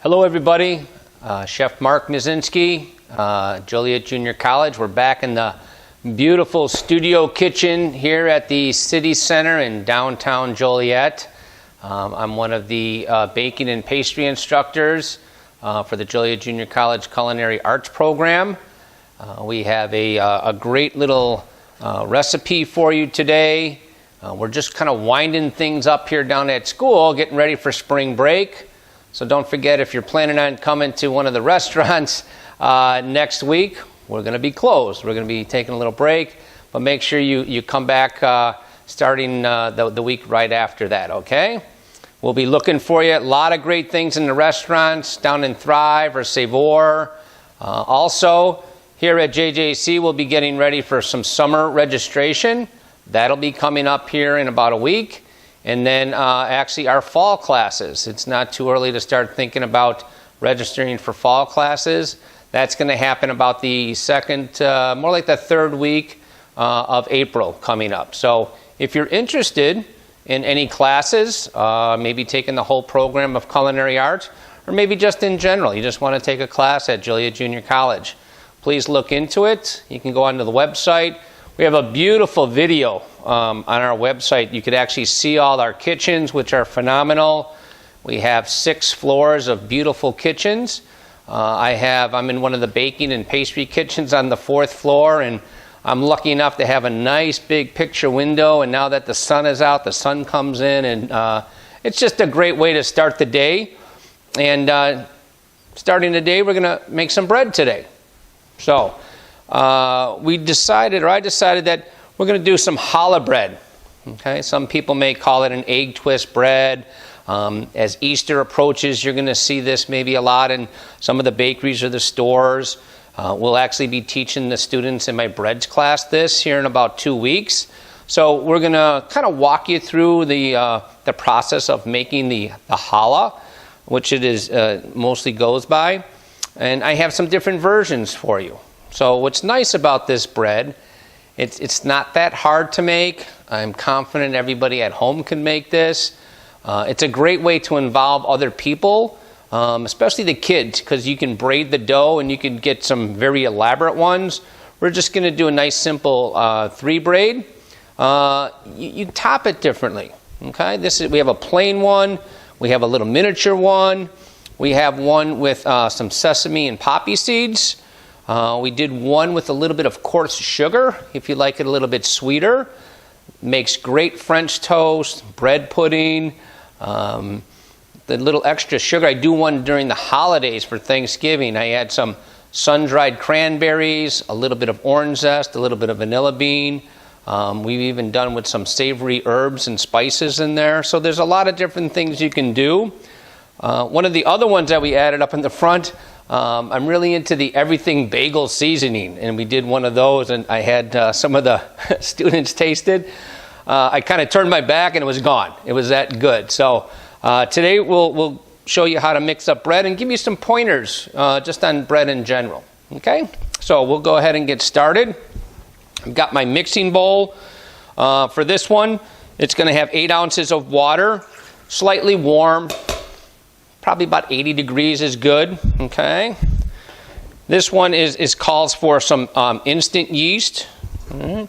Hello everybody, Chef Mark Muszynski, Joliet Junior College. We're back in the beautiful studio kitchen here at the City Center in downtown Joliet. I'm one of the baking and pastry instructors for the Joliet Junior College Culinary Arts program. We have a great little recipe for you today. We're just kind of winding things up here down at school, getting ready for spring break. So don't forget, if you're planning on coming to one of the restaurants next week, we're going to be closed. We're going to be taking a little break, but make sure you come back starting the week right after that, okay? We'll be looking for you. A lot of great things in the restaurants down in Thrive or Savor. Also, here at JJC, we'll be getting ready for some summer registration. That'll be coming up here in about a week. And then actually our fall classes. It's not too early to start thinking about registering for fall classes. That's going to happen about the second, more like the third week of April coming up. So if you're interested in any classes, maybe taking the whole program of culinary arts, or maybe just in general, you just want to take a class at Joliet Junior College, please look into it. You can go onto the website. We have a beautiful video on our website. You could actually see all our kitchens, which are phenomenal. We have 6 floors of beautiful kitchens. I'm in one of the baking and pastry kitchens on the 4th floor, and I'm lucky enough to have a nice big picture window, and now that the sun is out, the sun comes in, and it's just a great way to start the day. And starting the day, we're going to make some bread today. So I decided that we're going to do some challah bread. Okay, some people may call it an egg twist bread. As Easter approaches, you're going to see this maybe a lot in some of the bakeries or the stores. We'll actually be teaching the students in my breads class this here in about 2 weeks. So we're going to kind of walk you through the process of making the challah, which it is mostly goes by. And I have some different versions for you. So what's nice about this bread, it's not that hard to make. I'm confident everybody at home can make this. It's a great way to involve other people, especially the kids, because you can braid the dough and you can get some very elaborate ones. We're just going to do a nice simple 3-braid. You top it differently. Okay, we have a plain one. We have a little miniature one. We have one with some sesame and poppy seeds. We did one with a little bit of coarse sugar, if you like it a little bit sweeter. Makes great French toast, bread pudding, the little extra sugar. I do one during the holidays for Thanksgiving. I add some sun-dried cranberries, a little bit of orange zest, a little bit of vanilla bean. We've even done with some savory herbs and spices in there. So there's a lot of different things you can do. One of the other ones that we added up in the front, I'm really into the everything bagel seasoning, and we did one of those, and I had some of the students taste it. I kind of turned my back and it was gone. It was that good. So today we'll show you how to mix up bread and give you some pointers just on bread in general. Okay, so we'll go ahead and get started. I've got my mixing bowl. For this one, it's going to have 8 ounces of water, slightly warm. Probably about 80 degrees is good, okay? This one calls for some instant yeast. We're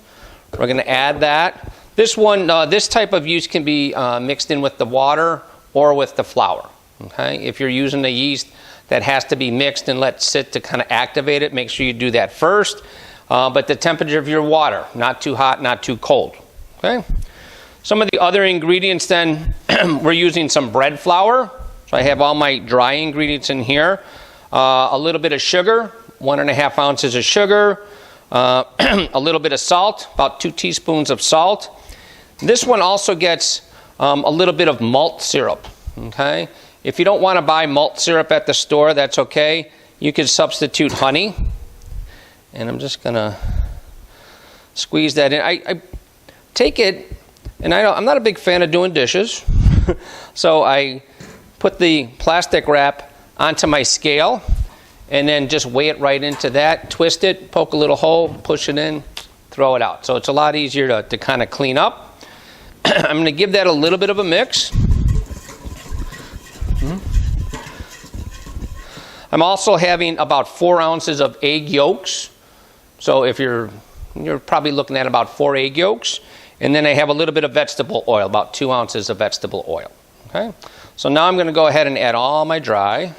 going to add that. This one, this type of yeast can be mixed in with the water or with the flour, okay? If you're using a yeast that has to be mixed and let sit to kind of activate it, make sure you do that first. But the temperature of your water, not too hot, not too cold, okay? Some of the other ingredients then, we're using some bread flour. So I have all my dry ingredients in here. A little bit of sugar, 1.5 ounces of sugar. A little bit of salt, about 2 teaspoons of salt. This one also gets a little bit of malt syrup. Okay. If you don't want to buy malt syrup at the store, that's okay. You can substitute honey. And I'm just going to squeeze that in. I take it, and I'm not a big fan of doing dishes. So I put the plastic wrap onto my scale and then just weigh it right into that, twist it, poke a little hole, push it in, throw it out. So it's a lot easier to kind of clean up. I'm going to give that a little bit of a mix. I'm also having about 4 ounces of egg yolks. So if you're probably looking at about 4 egg yolks. And then I have a little bit of vegetable oil, about 2 ounces of vegetable oil. Okay? So now I'm going to go ahead and add all my dry.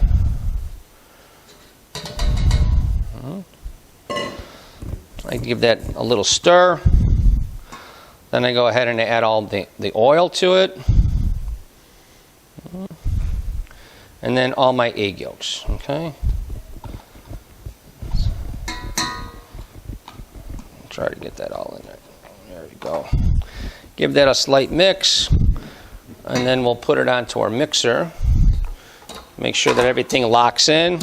I give that a little stir. Then I go ahead and add all the oil to it. And then all my egg yolks. Okay? Try to get that all in there. There we go. Give that a slight mix. And then we'll put it onto our mixer. Make sure that everything locks in.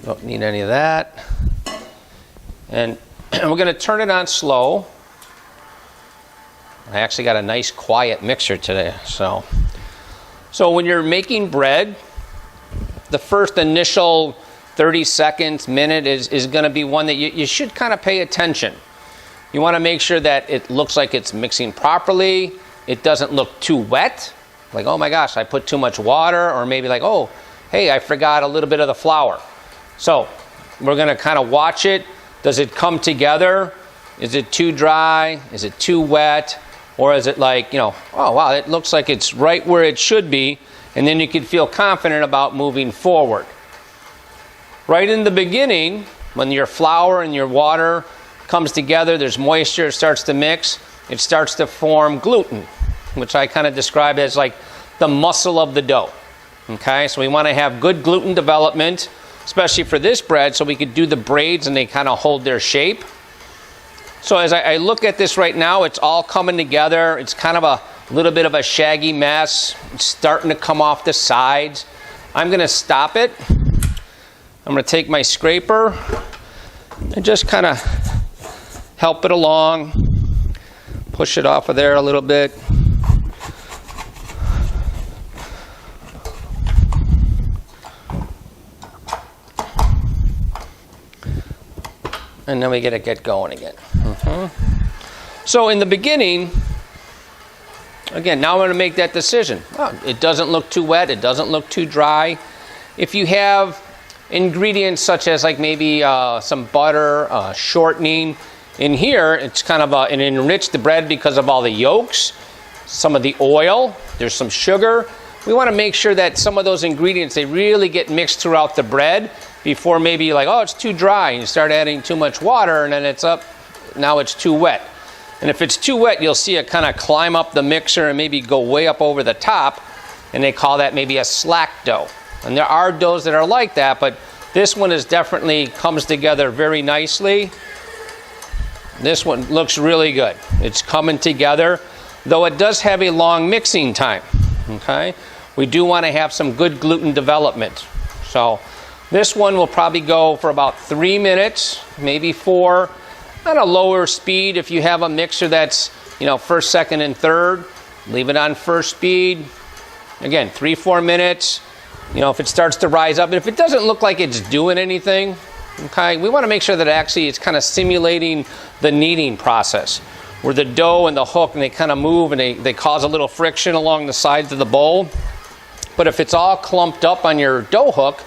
Don't need any of that. And we're going to turn it on slow. I actually got a nice quiet mixer today. So when you're making bread, the first initial 30 seconds, minute is going to be one that you should kind of pay attention. You want to make sure that it looks like it's mixing properly. It doesn't look too wet. Like, oh my gosh, I put too much water. Or maybe like, oh, hey, I forgot a little bit of the flour. So we're going to kind of watch it. Does it come together? Is it too dry? Is it too wet? Or is it like, oh, wow, it looks like it's right where it should be. And then you can feel confident about moving forward. Right in the beginning, when your flour and your water comes together, there's moisture, it starts to mix, it starts to form gluten, which I kind of describe as like the muscle of the dough. Okay, so we want to have good gluten development, especially for this bread, so we could do the braids and they kind of hold their shape. So as I look at this right now, it's all coming together. It's kind of a little bit of a shaggy mess. It's starting to come off the sides. I'm going to stop it. I'm going to take my scraper and just kind of help it along. Push it off of there a little bit. And then we get going again. So in the beginning, again, now I'm going to make that decision. Oh, it doesn't look too wet. It doesn't look too dry. If you have ingredients such as like maybe some butter, shortening, in here it's kind of an enriched bread because of all the yolks, some of the oil, there's some sugar. We want to make sure that some of those ingredients, they really get mixed throughout the bread before maybe you're like, oh, it's too dry, and you start adding too much water, and then it's up, now it's too wet. And if it's too wet, you'll see it kind of climb up the mixer and maybe go way up over the top, and they call that maybe a slack dough. And there are doughs that are like that, but this one is definitely comes together very nicely. This one looks really good. It's coming together, though it does have a long mixing time. Okay, we do want to have some good gluten development. So this one will probably go for about 3 minutes, maybe 4, on a lower speed. If you have a mixer that's, first, second, and third, leave it on first speed. Again, 3-4 minutes. If it starts to rise up, and if it doesn't look like it's doing anything, okay, we want to make sure that actually it's kind of simulating the kneading process, where the dough and the hook, and they kind of move and they cause a little friction along the sides of the bowl. But if it's all clumped up on your dough hook,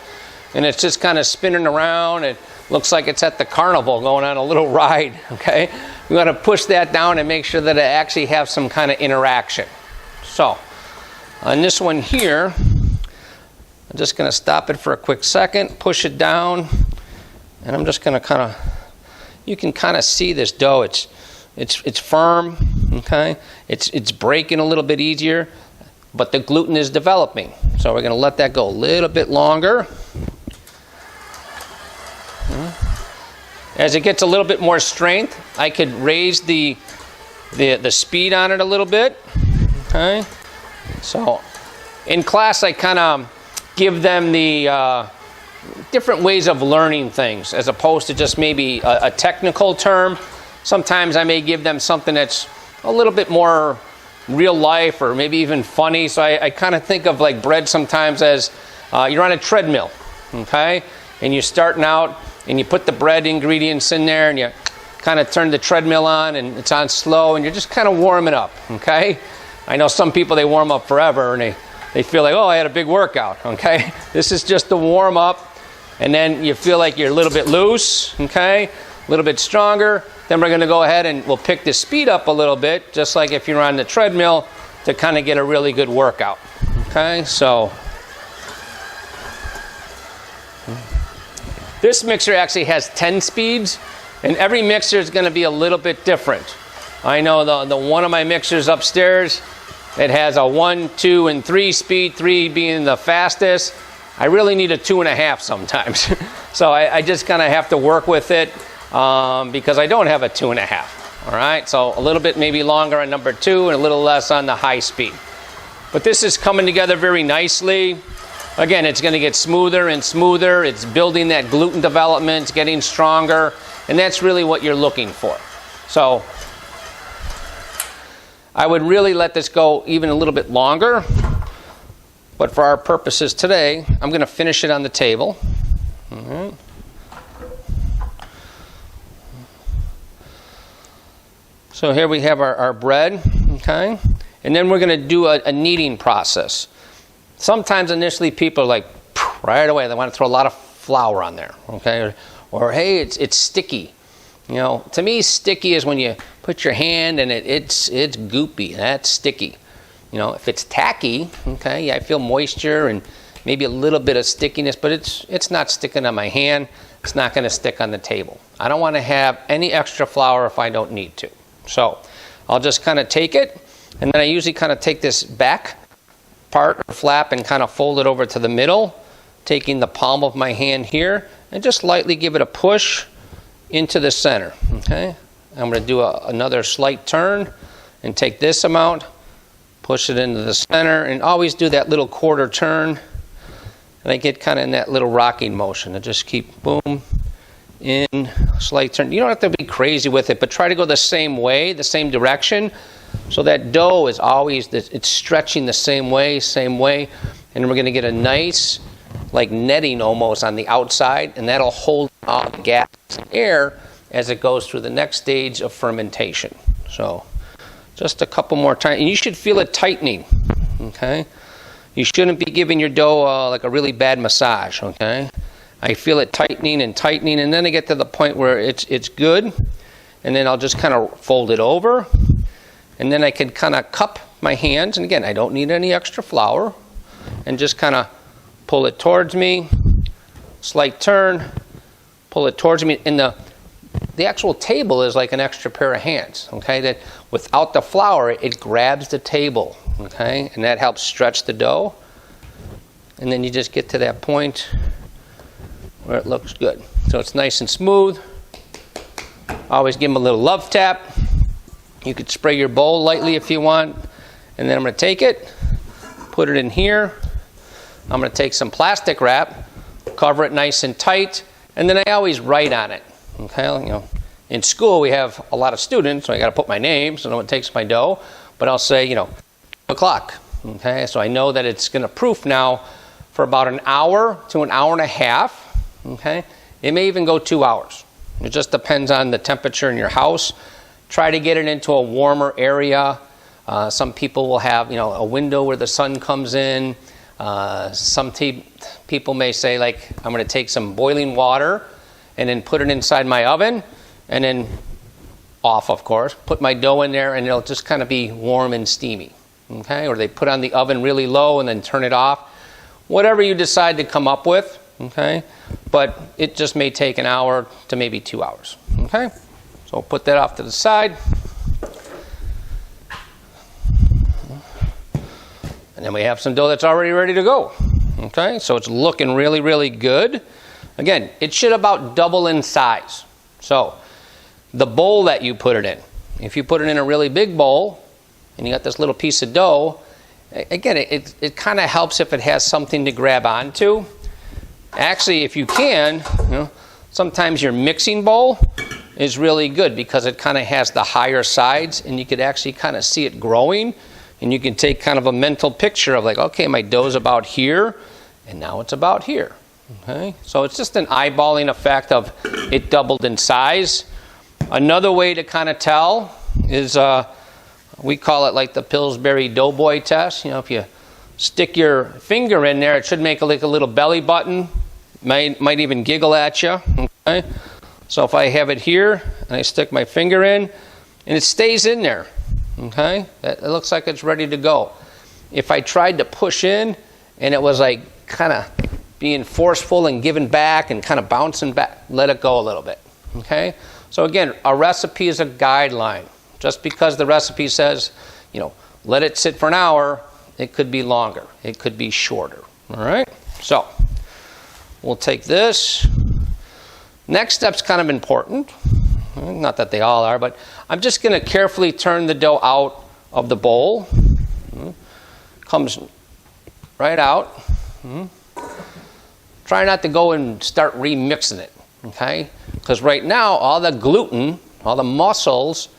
and it's just kind of spinning around, it looks like it's at the carnival going on a little ride, okay? We want to push that down and make sure that it actually has some kind of interaction. So, on this one here, I'm just going to stop it for a quick second, push it down, and I'm just going to you can kind of see this dough. It's firm, okay? It's breaking a little bit easier, but the gluten is developing. So we're going to let that go a little bit longer. As it gets a little bit more strength, I could raise the speed on it a little bit. Okay, so in class I kind of give them the different ways of learning things, as opposed to just maybe a technical term. Sometimes I may give them something that's a little bit more real life, or maybe even funny. So I kind of think of like bread sometimes as you're on a treadmill, okay, and you're starting out, and you put the bread ingredients in there, and you kind of turn the treadmill on and it's on slow and you're just kind of warming up, okay? I know some people, they warm up forever and they feel like, oh, I had a big workout, okay? This is just the warm up, and then you feel like you're a little bit loose, okay? A little bit stronger. Then we're going to go ahead and we'll pick the speed up a little bit, just like if you're on the treadmill, to kind of get a really good workout, okay? So this mixer actually has 10 speeds, and every mixer is going to be a little bit different. I know the one of my mixers upstairs, it has a 1, 2, and 3 speed, 3 being the fastest. I really need a 2.5 sometimes. So I just kind of have to work with it because I don't have a 2.5. All right, so a little bit maybe longer on number 2 and a little less on the high speed. But this is coming together very nicely. Again, it's going to get smoother and smoother. It's building that gluten development, it's getting stronger, and that's really what you're looking for. So I would really let this go even a little bit longer, but for our purposes today, I'm going to finish it on the table. All right. So here we have our bread, okay? And then we're going to do a kneading process. Sometimes initially people are like, right away, they want to throw a lot of flour on there, okay? Or hey, it's sticky. You know, to me, sticky is when you put your hand and it's goopy. That's sticky. You know, if it's tacky, okay, yeah, I feel moisture and maybe a little bit of stickiness, but it's not sticking on my hand. It's not going to stick on the table. I don't want to have any extra flour if I don't need to. So I'll just kind of take it, and then I usually kind of take this back part or flap and kind of fold it over to the middle, taking the palm of my hand here and just lightly give it a push into the center. Okay, I'm going to do another slight turn and take this amount, push it into the center, and always do that little quarter turn, and I get kind of in that little rocking motion. I just keep boom, in, slight turn. You don't have to be crazy with it, but try to go the same way, the same direction, so that dough is always, it's stretching the same way, and we're going to get a nice, like netting almost on the outside, and that'll hold all the gas and air as it goes through the next stage of fermentation. So just a couple more times, and you should feel it tightening, okay? You shouldn't be giving your dough like a really bad massage, okay? I feel it tightening, and then I get to the point where it's good, and then I'll just kind of fold it over, and then I can kind of cup my hands, and again, I don't need any extra flour, and just kind of pull it towards me, slight turn, pull it towards me, and the actual table is like an extra pair of hands, okay? That without the flour, it grabs the table, okay? And that helps stretch the dough, and then you just get to that point where it looks good. So it's nice and smooth. Always give them a little love tap. You could spray your bowl lightly if you want. And then I'm going to take it, put it in here. I'm going to take some plastic wrap, cover it nice and tight, and then I always write on it. Okay, you know, in school we have a lot of students, so I got to put my name so no one takes my dough. But I'll say, 2 o'clock. Okay, so I know that it's going to proof now for about an hour to an hour and a half. Okay, it may even go 2 hours. It just depends on the temperature in your house. Try to get it into a warmer area. Some people will have, a window where the sun comes in. Some people may say, like, I'm going to take some boiling water and then put it inside my oven, and then off, of course, put my dough in there, and it'll just kind of be warm and steamy. Okay, or they put on the oven really low and then turn it off. Whatever you decide to come up with. Okay, but it just may take an hour to maybe 2 hours. Okay, so put that off to the side, and then we have some dough that's already ready to go. Okay, so it's looking really, really good. Again, it should about double in size. So the bowl that you put it in, if you put it in a really big bowl and you got this little piece of dough, again, it kind of helps if it has something to grab onto. Actually, if you can, sometimes your mixing bowl is really good because it kind of has the higher sides, and you could actually kind of see it growing, and you can take kind of a mental picture of like, okay, my dough's about here, and now it's about here. Okay, so it's just an eyeballing effect of it doubled in size. Another way to kind of tell is we call it like the Pillsbury Doughboy test. You know, if you stick your finger in there, it should make like a little belly button. Might even giggle at you. Okay? So if I have it here and I stick my finger in and it stays in there, okay, it looks like it's ready to go. If I tried to push in and it was like kind of being forceful and giving back and kind of bouncing back, let it go a little bit. Okay? So again, a recipe is a guideline. Just because the recipe says, you know, let it sit for an hour, it could be longer. It could be shorter. All right? So we'll take this. Next step's kind of important. Not that they all are, but I'm just going to carefully turn the dough out of the bowl. Comes right out. Try not to go and start remixing it, okay? Because right now, all the gluten, all the muscles,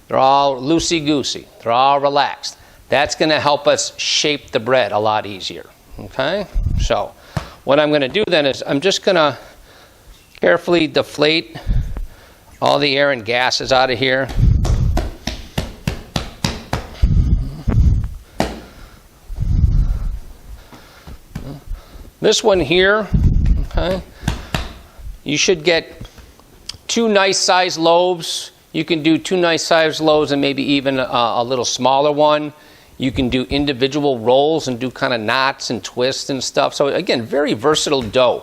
they're all loosey-goosey. They're all relaxed. That's going to help us shape the bread a lot easier, okay? So what I'm going to do then is I'm just going to carefully deflate all the air and gases out of here. This one here, okay, you should get 2 nice sized loaves. You can do 2 nice sized loaves and maybe even a little smaller one. You can do individual rolls and do kind of knots and twists and stuff. So again, very versatile dough.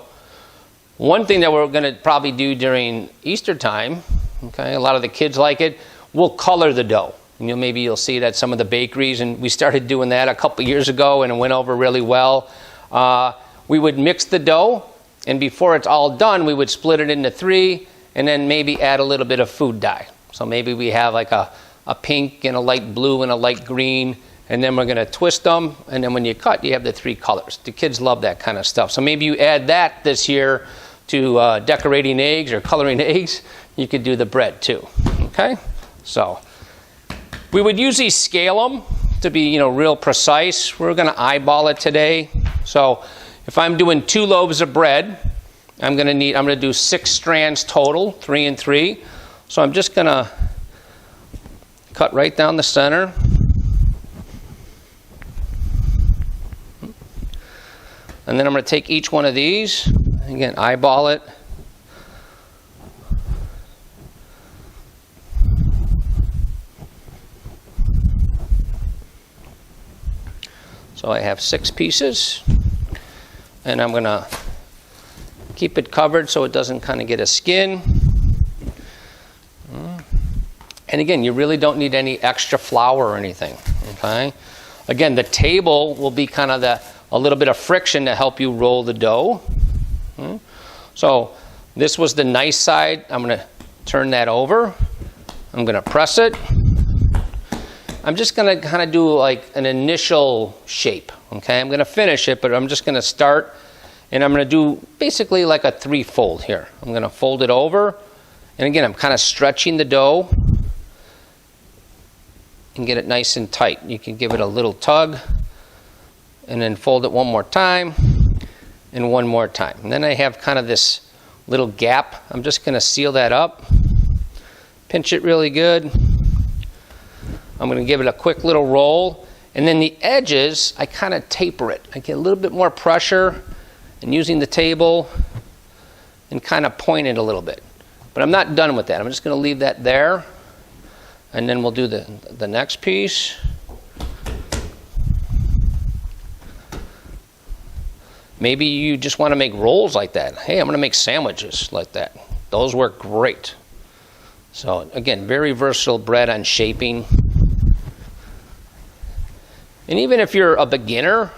One thing that we're going to probably do during Easter time, okay, a lot of the kids like it, we'll color the dough. You know, maybe you'll see it at some of the bakeries, and we started doing that a couple years ago and it went over really well. We would mix the dough, and before it's all done, we would split it into 3 and then maybe add a little bit of food dye. So maybe we have like a pink and a light blue and a light green, and then we're going to twist them, and then when you cut, you have the 3 colors. The kids love that kind of stuff. So maybe you add that this year to decorating eggs or coloring eggs. You could do the bread too, okay? So we would usually scale them to be, you know, real precise. We're going to eyeball it today. So if I'm doing 2 loaves of bread, I'm going to do 6 strands total, 3 and 3. So I'm just going to cut right down the center. And then I'm going to take each one of these, again, eyeball it. So I have 6 pieces. And I'm going to keep it covered so it doesn't kind of get a skin. And again, you really don't need any extra flour or anything, okay? Again, the table will be kind of a little bit of friction to help you roll the dough. So this was the nice side. I'm going to turn that over. I'm going to press it. I'm just going to kind of do like an initial shape, okay? I'm going to finish it, but I'm just going to start, and I'm going to do basically like a 3-fold here. I'm going to fold it over, and again, I'm kind of stretching the dough and get it nice and tight. You can give it a little tug, and then fold it one more time, and one more time. And then I have kind of this little gap. I'm just going to seal that up, pinch it really good. I'm going to give it a quick little roll, and then the edges, I kind of taper it. I get a little bit more pressure, and using the table, and kind of point it a little bit. But I'm not done with that. I'm just going to leave that there, and then we'll do the next piece. Maybe you just want to make rolls like that. Hey, I'm going to make sandwiches like that. Those work great. So again, very versatile bread on shaping. And even if you're a beginner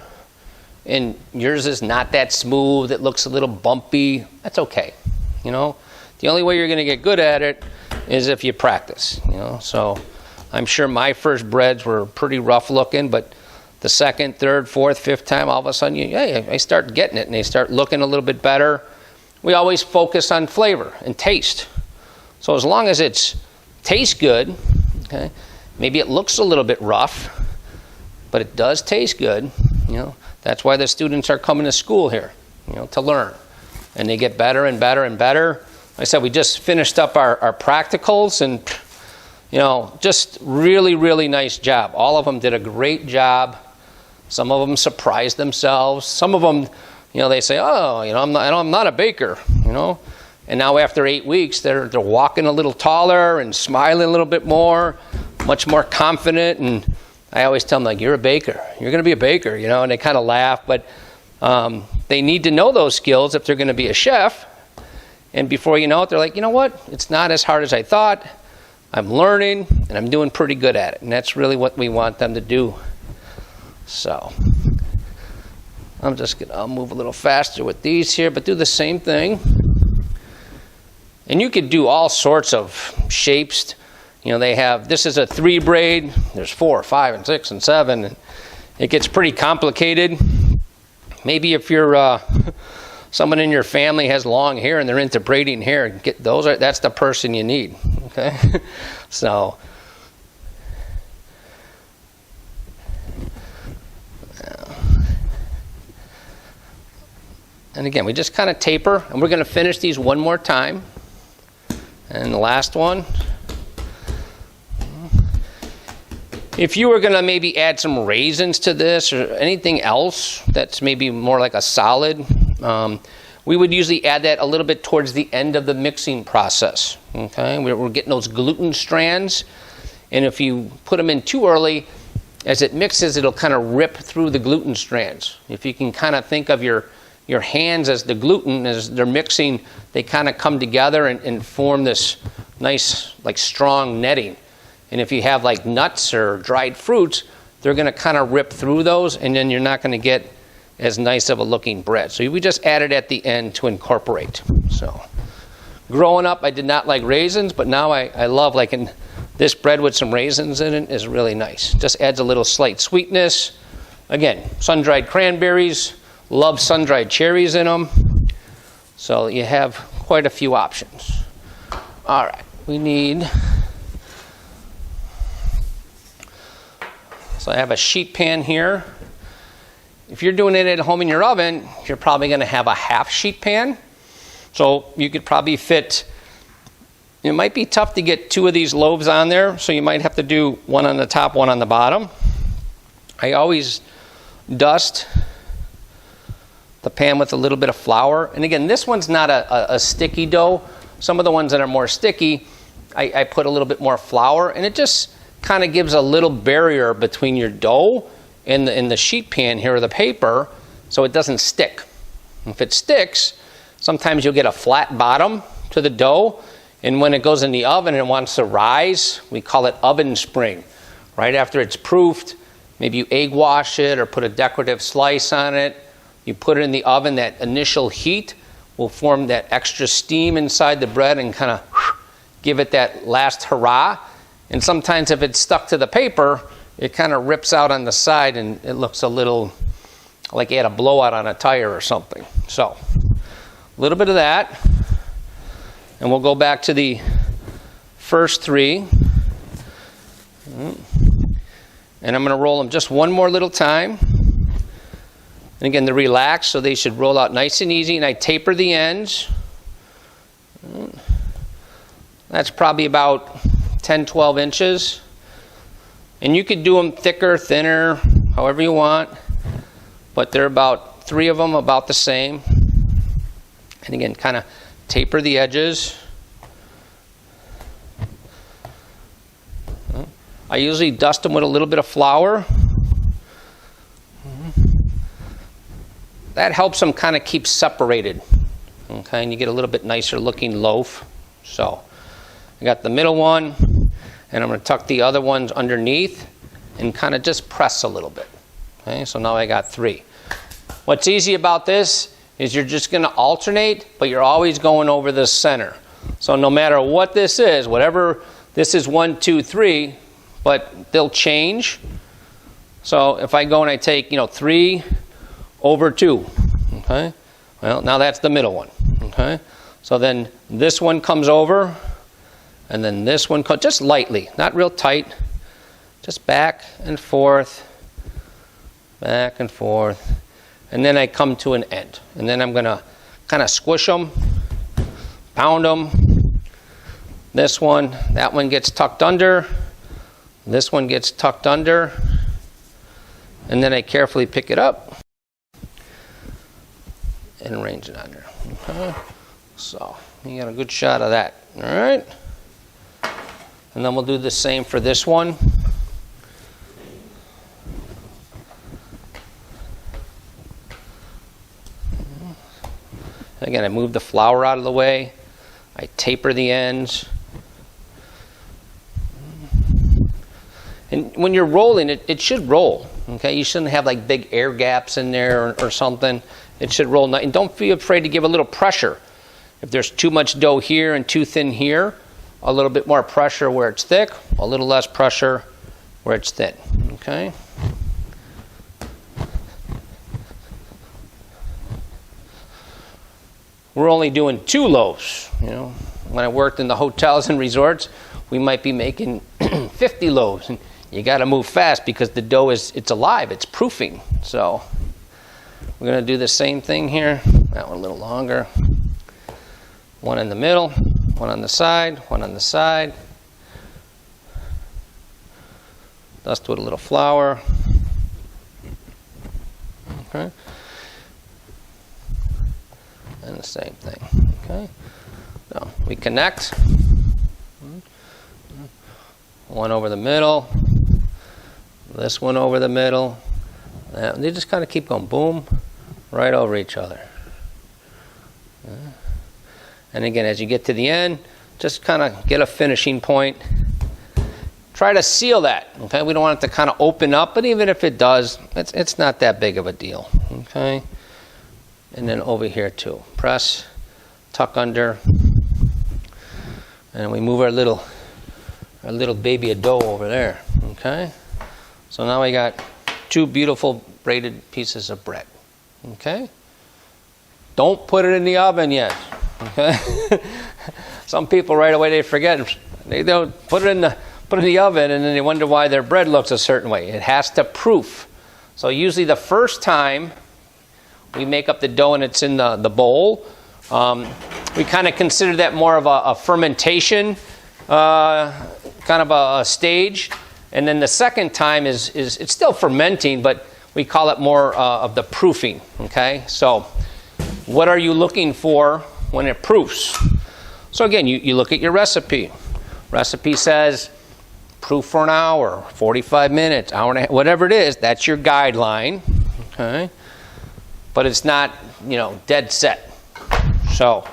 and yours is not that smooth, it looks a little bumpy, that's okay. You know, the only way you're going to get good at it is if you practice, you know. So I'm sure my first breads were pretty rough looking, but the second, third, fourth, fifth time, all of a sudden, I start getting it, and they start looking a little bit better. We always focus on flavor and taste. So as long as it tastes good, okay, maybe it looks a little bit rough, but it does taste good. You know, that's why the students are coming to school here, you know, to learn, and they get better and better and better. I said we just finished up our practicals, and just really, really nice job. All of them did a great job. Some of them surprised themselves. Some of them, they say, oh, I'm not a baker, And now after 8 weeks, they're walking a little taller and smiling a little bit more, much more confident. And I always tell them, like, you're a baker. You're going to be a baker, and they kind of laugh. But they need to know those skills if they're going to be a chef. And before you know it, they're like, you know what? It's not as hard as I thought. I'm learning, and I'm doing pretty good at it. And that's really what we want them to do. So I'll move a little faster with these here, but do the same thing. And you could do all sorts of shapes. This is a 3 braid. There's 4, 5, and 6, and 7. And it gets pretty complicated. Maybe if you're someone in your family has long hair and they're into braiding hair, that's the person you need. Okay, so. And again, we just kind of taper, and we're going to finish these one more time. And the last one. If you were going to maybe add some raisins to this or anything else that's maybe more like a solid, we would usually add that a little bit towards the end of the mixing process. Okay, we're getting those gluten strands, and if you put them in too early, as it mixes, it'll kind of rip through the gluten strands. If you can kind of think of your hands as the gluten, as they're mixing, they kind of come together and form this nice, like, strong netting. And if you have like nuts or dried fruits, they're going to kind of rip through those, and then you're not going to get as nice of a looking bread. So we just add it at the end to incorporate. So growing up, I did not like raisins, but now I love, like, in this bread with some raisins in it is really nice. Just adds a little slight sweetness. Again, sun-dried cranberries, love sun-dried cherries in them. So you have quite a few options. All right, we need... So I have a sheet pan here. If you're doing it at home in your oven, you're probably going to have a half sheet pan. So you could probably fit, it might be tough to get 2 of these loaves on there, so you might have to do one on the top, one on the bottom. I always dust the pan with a little bit of flour. And again, this one's not a sticky dough. Some of the ones that are more sticky, I put a little bit more flour, and it just kind of gives a little barrier between your dough and the sheet pan here, or the paper, so it doesn't stick. If it sticks, sometimes you'll get a flat bottom to the dough, and when it goes in the oven and it wants to rise, we call it oven spring. Right after it's proofed, maybe you egg wash it or put a decorative slice on it. You put it in the oven, that initial heat will form that extra steam inside the bread and kind of give it that last hurrah. And sometimes if it's stuck to the paper, it kind of rips out on the side and it looks a little like you had a blowout on a tire or something. So a little bit of that. And we'll go back to the first 3. And I'm going to roll them just one more little time. And again, they're relaxed, so they should roll out nice and easy. And I taper the ends. That's probably about 10, 12 inches. And you could do them thicker, thinner, however you want. But they're about 3 of them, about the same. And again, kind of taper the edges. I usually dust them with a little bit of flour. That helps them kind of keep separated. Okay, and you get a little bit nicer looking loaf. So I got the middle one, and I'm going to tuck the other ones underneath and kind of just press a little bit. Okay, so now I got 3. What's easy about this is you're just going to alternate, but you're always going over the center. So no matter what this is, whatever, this is 1, 2, 3, but they'll change. So if I go and I take, 3 over 2, okay? Well, now that's the middle one, okay? So then this one comes over, and then this one comes just lightly, not real tight, just back and forth, and then I come to an end. And then I'm going to kind of squish them, pound them. This one, that one gets tucked under. This one gets tucked under. And then I carefully pick it up and arrange it under. Okay. So you got a good shot of that. All right. And then we'll do the same for this one. Again, I move the flour out of the way. I taper the ends. And when you're rolling it, it should roll. Okay, you shouldn't have like big air gaps in there or something. It should roll. And don't be afraid to give a little pressure. If there's too much dough here and too thin here, a little bit more pressure where it's thick, a little less pressure where it's thin. Okay. We're only doing 2 loaves. You know, when I worked in the hotels and resorts, we might be making 50 loaves. And you got to move fast because the dough it's alive, it's proofing. So we're going to do the same thing here. That one a little longer. One in the middle, one on the side, one on the side. Dust with a little flour. Okay. And the same thing. Okay. So we connect. One over the middle. This one over the middle. And they just kind of keep going, boom, right over each other. And again, as you get to the end, just kind of get a finishing point. Try to seal that. Okay, we don't want it to kind of open up, but even if it does, it's not that big of a deal. Okay, and then over here too, press, tuck under, and we move our little baby of dough over there. Okay, so now we got 2 beautiful braided pieces of bread. Okay, don't put it in the oven yet. Okay, some people right away they forget, they don't put it in the oven, and then they wonder why their bread looks a certain way. It has to proof. So usually the first time we make up the dough and it's in the bowl, we kind of consider that more of a fermentation kind of a stage. And then the second time is it's still fermenting, but we call it more of the proofing. Okay, so what are you looking for when it proofs? So again, you look at your recipe. Recipe says proof for an hour, 45 minutes, hour and a half, whatever it is, that's your guideline. Okay, but it's not, dead set. So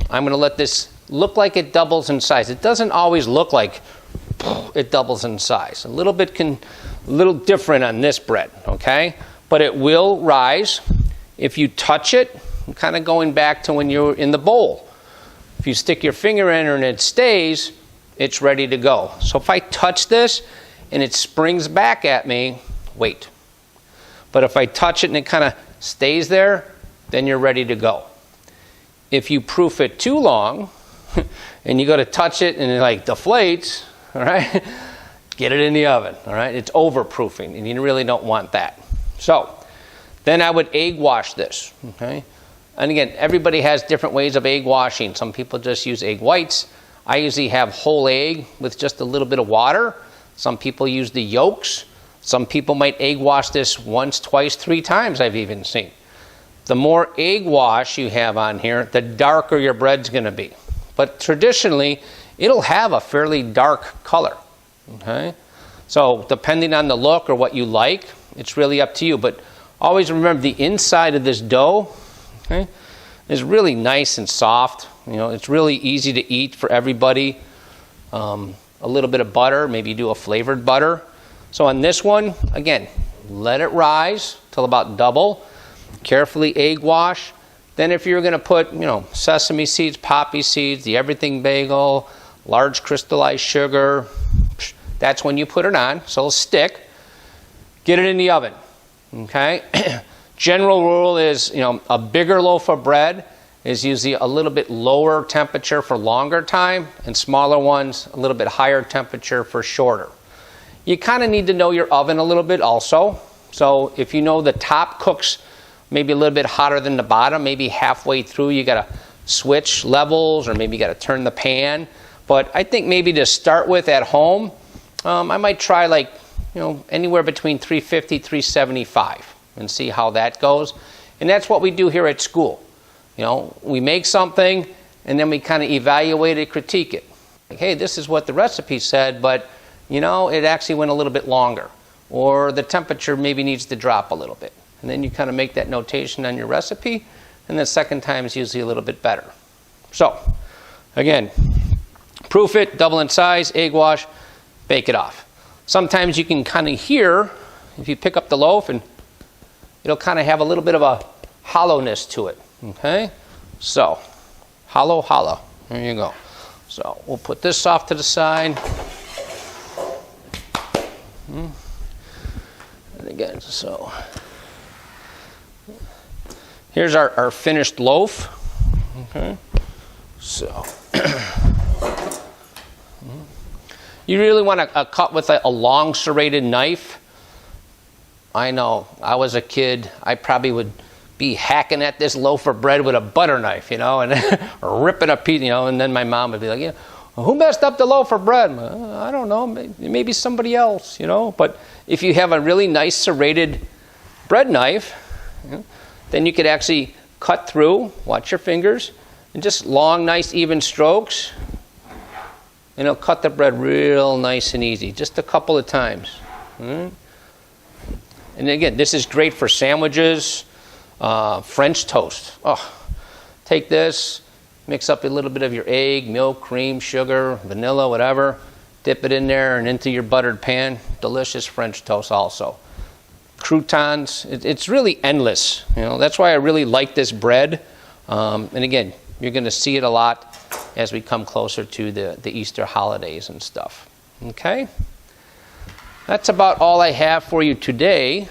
I'm going to let this look like it doubles in size. It doesn't always look like it doubles in size. A little different on this bread, okay? But it will rise if you touch it, kind of going back to when you're in the bowl. If you stick your finger in and it stays, it's ready to go. So if I touch this and it springs back at me, wait. But if I touch it and it kind of stays there, then you're ready to go. If you proof it too long and you go to touch it and it like deflates, all right, get it in the oven, all right? It's overproofing and you really don't want that. So then I would egg wash this, okay? And again, everybody has different ways of egg washing. Some people just use egg whites. I usually have whole egg with just a little bit of water. Some people use the yolks. Some people might egg wash this once, twice, 3 times, I've even seen. The more egg wash you have on here, the darker your bread's going to be. But traditionally, it'll have a fairly dark color. Okay? So depending on the look or what you like, it's really up to you. But always remember the inside of this dough, okay, is really nice and soft. It's really easy to eat for everybody. A little bit of butter, maybe you do a flavored butter. So on this one, again, let it rise till about double. Carefully egg wash. Then if you're going to put, sesame seeds, poppy seeds, the everything bagel, large crystallized sugar, that's when you put it on, so it'll stick. Get it in the oven, okay? General rule is, a bigger loaf of bread is usually a little bit lower temperature for longer time, and smaller ones a little bit higher temperature for shorter. You kind of need to know your oven a little bit also. So if you know the top cooks maybe a little bit hotter than the bottom, maybe halfway through you got to switch levels, or maybe you got to turn the pan. But I think maybe to start with at home, I might try like, anywhere between 350, 375 and see how that goes. And that's what we do here at school. We make something and then we kind of evaluate it, critique it. Like, hey, this is what the recipe said, but it actually went a little bit longer, or the temperature maybe needs to drop a little bit. And then you kind of make that notation on your recipe, and the second time is usually a little bit better. So, again, proof it, double in size, egg wash, bake it off. Sometimes you can kind of hear, if you pick up the loaf, and it'll kind of have a little bit of a hollowness to it. Okay? So, hollow, hollow. There you go. So, we'll put this off to the side. And again, so here's our finished loaf. Okay, so you really want to cut with a long serrated knife. I know, I was a kid, I probably would be hacking at this loaf of bread with a butter knife, and ripping a piece, and then my mom would be like, who messed up the loaf of bread? I don't know, maybe somebody else, But if you have a really nice serrated bread knife, then you could actually cut through, watch your fingers, and just long, nice, even strokes. And it'll cut the bread real nice and easy, just a couple of times. And again, this is great for sandwiches, French toast. Take this, mix up a little bit of your egg, milk, cream, sugar, vanilla, whatever. Dip it in there and into your buttered pan. Delicious French toast also. Croutons, it's really endless. That's why I really like this bread. And again, you're going to see it a lot as we come closer to the Easter holidays and stuff. Okay? That's about all I have for you today.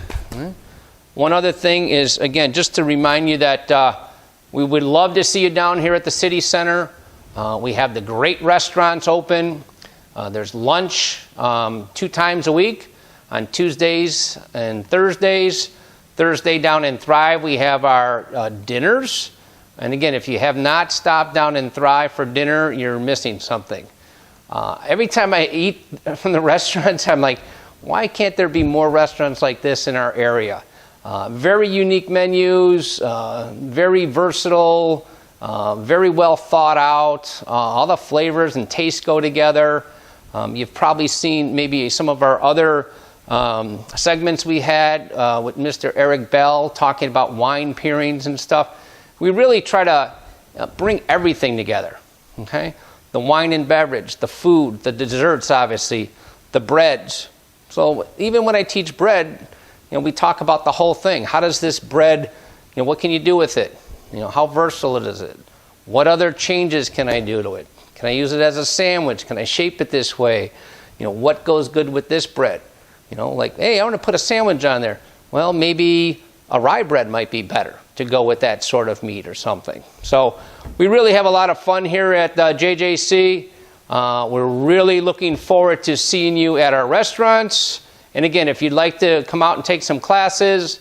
One other thing is, again, just to remind you that we would love to see you down here at the City Center. We have the great restaurants open. There's lunch 2 times a week on Tuesdays and Thursdays. Thursday down in Thrive, we have our dinners. And again, if you have not stopped down in Thrive for dinner, you're missing something. Every time I eat from the restaurants, I'm like, why can't there be more restaurants like this in our area? Very unique menus, very versatile, very well thought out. All the flavors and tastes go together. You've probably seen maybe some of our other segments we had with Mr. Eric Bell talking about wine pairings and stuff. We really try to bring everything together. Okay, the wine and beverage, the food, the desserts, obviously, the breads. So even when I teach bread, we talk about the whole thing. How does this bread, what can you do with it? How versatile is it? What other changes can I do to it? Can I use it as a sandwich? Can I shape it this way? What goes good with this bread? Like, hey, I want to put a sandwich on there. Well, maybe a rye bread might be better to go with that sort of meat or something. So we really have a lot of fun here at JJC. We're really looking forward to seeing you at our restaurants. And again, if you'd like to come out and take some classes,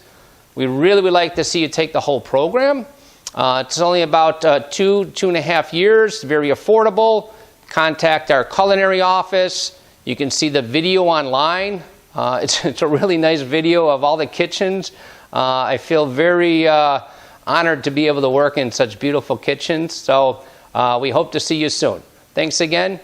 we really would like to see you take the whole program. It's only about 2.5 years, very affordable. Contact our culinary office. You can see the video online. It's a really nice video of all the kitchens. I feel very honored to be able to work in such beautiful kitchens. So we hope to see you soon. Thanks again.